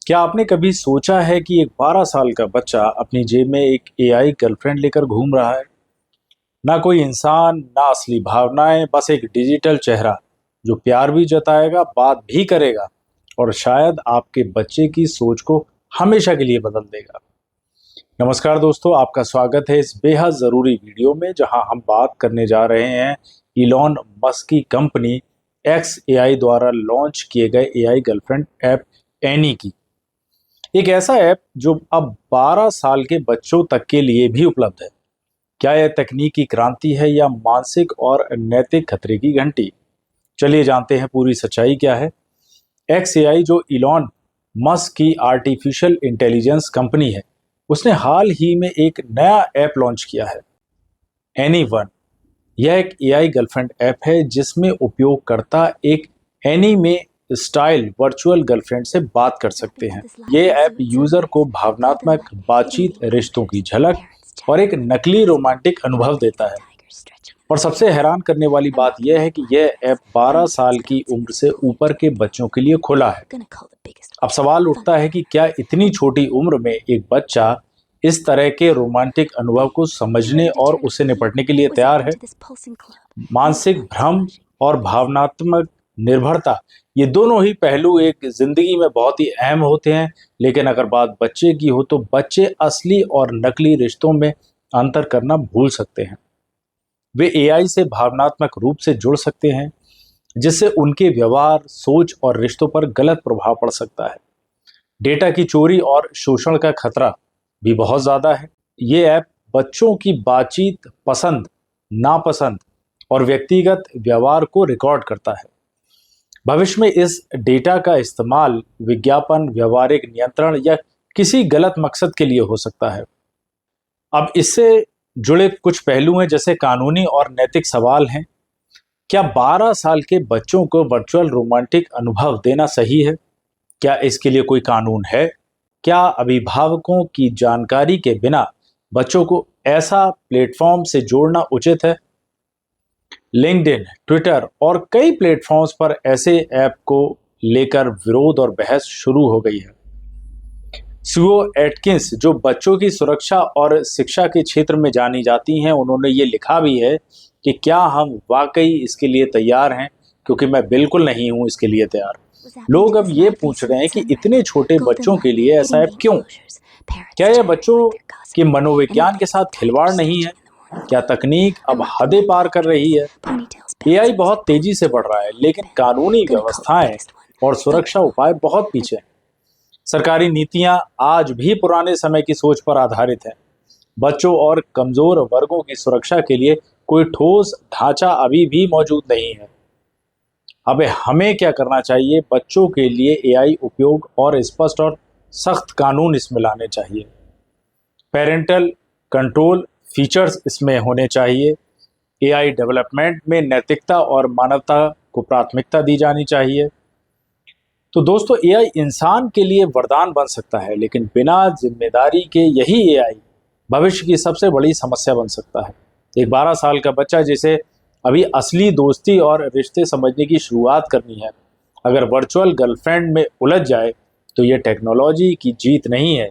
क्या आपने कभी सोचा है कि एक 12 साल का बच्चा अपनी जेब में एक एआई गर्लफ्रेंड लेकर घूम रहा है? ना कोई इंसान, ना असली भावनाएं, बस एक डिजिटल चेहरा जो प्यार भी जताएगा, बात भी करेगा और शायद आपके बच्चे की सोच को हमेशा के लिए बदल देगा। नमस्कार दोस्तों, आपका स्वागत है इस बेहद ज़रूरी वीडियो में, जहां हम बात करने जा रहे हैं इलॉन मस्क की कंपनी एक्स एआई द्वारा लॉन्च किए गए एआई गर्लफ्रेंड ऐप एनी की। एक ऐसा ऐप जो अब 12 साल के बच्चों तक के लिए भी उपलब्ध है। क्या यह तकनीकी क्रांति है या मानसिक और नैतिक खतरे की घंटी? चलिए जानते हैं पूरी सच्चाई क्या है। एक्स एआई जो इलॉन मस्क की आर्टिफिशियल इंटेलिजेंस कंपनी है, उसने हाल ही में एक नया ऐप लॉन्च किया है, एनी वन। यह एक एआई गर्लफ्रेंड ऐप है जिसमें उपयोगकर्ता एक एनीमे स्टाइल वर्चुअल गर्लफ्रेंड से बात कर सकते हैं। ये ऐप यूजर को भावनात्मक बातचीत, रिश्तों की झलक और एक नकली रोमांटिक अनुभव देता है। और सबसे हैरान करने वाली बात यह है कि यह ऐप 12 साल की उम्र से ऊपर के बच्चों के लिए खुला है। अब सवाल उठता है कि क्या इतनी छोटी उम्र में एक बच्चा इस तरह के रोमांटिक अनुभव को समझने और उससे निपटने के लिए तैयार है? मानसिक भ्रम और भावनात्मक निर्भरता, ये दोनों ही पहलू एक जिंदगी में बहुत ही अहम होते हैं। लेकिन अगर बात बच्चे की हो तो बच्चे असली और नकली रिश्तों में अंतर करना भूल सकते हैं। वे एआई से भावनात्मक रूप से जुड़ सकते हैं, जिससे उनके व्यवहार, सोच और रिश्तों पर गलत प्रभाव पड़ सकता है। डेटा की चोरी और शोषण का खतरा भी बहुत ज्यादा है। ये ऐप बच्चों की बातचीत, पसंद, नापसंद और व्यक्तिगत व्यवहार को रिकॉर्ड करता है। भविष्य में इस डेटा का इस्तेमाल विज्ञापन, व्यावहारिक नियंत्रण या किसी गलत मकसद के लिए हो सकता है। अब इससे जुड़े कुछ पहलू हैं, जैसे कानूनी और नैतिक सवाल हैं। क्या 12 साल के बच्चों को वर्चुअल रोमांटिक अनुभव देना सही है? क्या इसके लिए कोई कानून है? क्या अभिभावकों की जानकारी के बिना बच्चों को ऐसा प्लेटफॉर्म से जोड़ना उचित है? लिंक्डइन, ट्विटर और कई प्लेटफॉर्म्स पर ऐसे ऐप को लेकर विरोध और बहस शुरू हो गई है। सुओ एटकिंस, जो बच्चों की सुरक्षा और शिक्षा के क्षेत्र में जानी जाती हैं, उन्होंने ये लिखा भी है कि क्या हम वाकई इसके लिए तैयार हैं, क्योंकि मैं बिल्कुल नहीं हूं इसके लिए तैयार। लोग अब ये पूछ रहे हैं कि इतने छोटे बच्चों के लिए ऐसा ऐप क्यों? क्या यह बच्चों के मनोविज्ञान के साथ खिलवाड़ नहीं है? क्या तकनीक अब हदें पार कर रही है? एआई बहुत तेजी से बढ़ रहा है, लेकिन कानूनी व्यवस्थाएं और सुरक्षा उपाय बहुत पीछे हैं। सरकारी नीतियां आज भी पुराने समय की सोच पर आधारित हैं। बच्चों और कमजोर वर्गों की सुरक्षा के लिए कोई ठोस ढांचा अभी भी मौजूद नहीं है। अब हमें क्या करना चाहिए? बच्चों के लिए एआई उपयोग और स्पष्ट और सख्त कानून इसमें लाने चाहिए। पेरेंटल कंट्रोल फीचर्स इसमें होने चाहिए। एआई डेवलपमेंट में नैतिकता और मानवता को प्राथमिकता दी जानी चाहिए। तो दोस्तों, एआई इंसान के लिए वरदान बन सकता है, लेकिन बिना जिम्मेदारी के यही एआई भविष्य की सबसे बड़ी समस्या बन सकता है। एक 12 साल का बच्चा जिसे अभी असली दोस्ती और रिश्ते समझने की शुरुआत करनी है, अगर वर्चुअल गर्लफ्रेंड में उलझ जाए तो ये टेक्नोलॉजी की जीत नहीं है,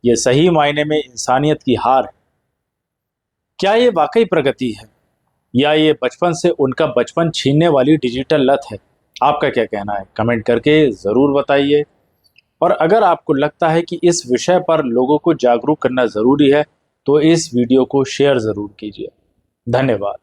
ये सही मायने में इंसानियत की हार है। क्या ये वाकई प्रगति है, या ये बचपन से उनका बचपन छीनने वाली डिजिटल लत है? आपका क्या कहना है? कमेंट करके ज़रूर बताइए। और अगर आपको लगता है कि इस विषय पर लोगों को जागरूक करना ज़रूरी है, तो इस वीडियो को शेयर ज़रूर कीजिए। धन्यवाद।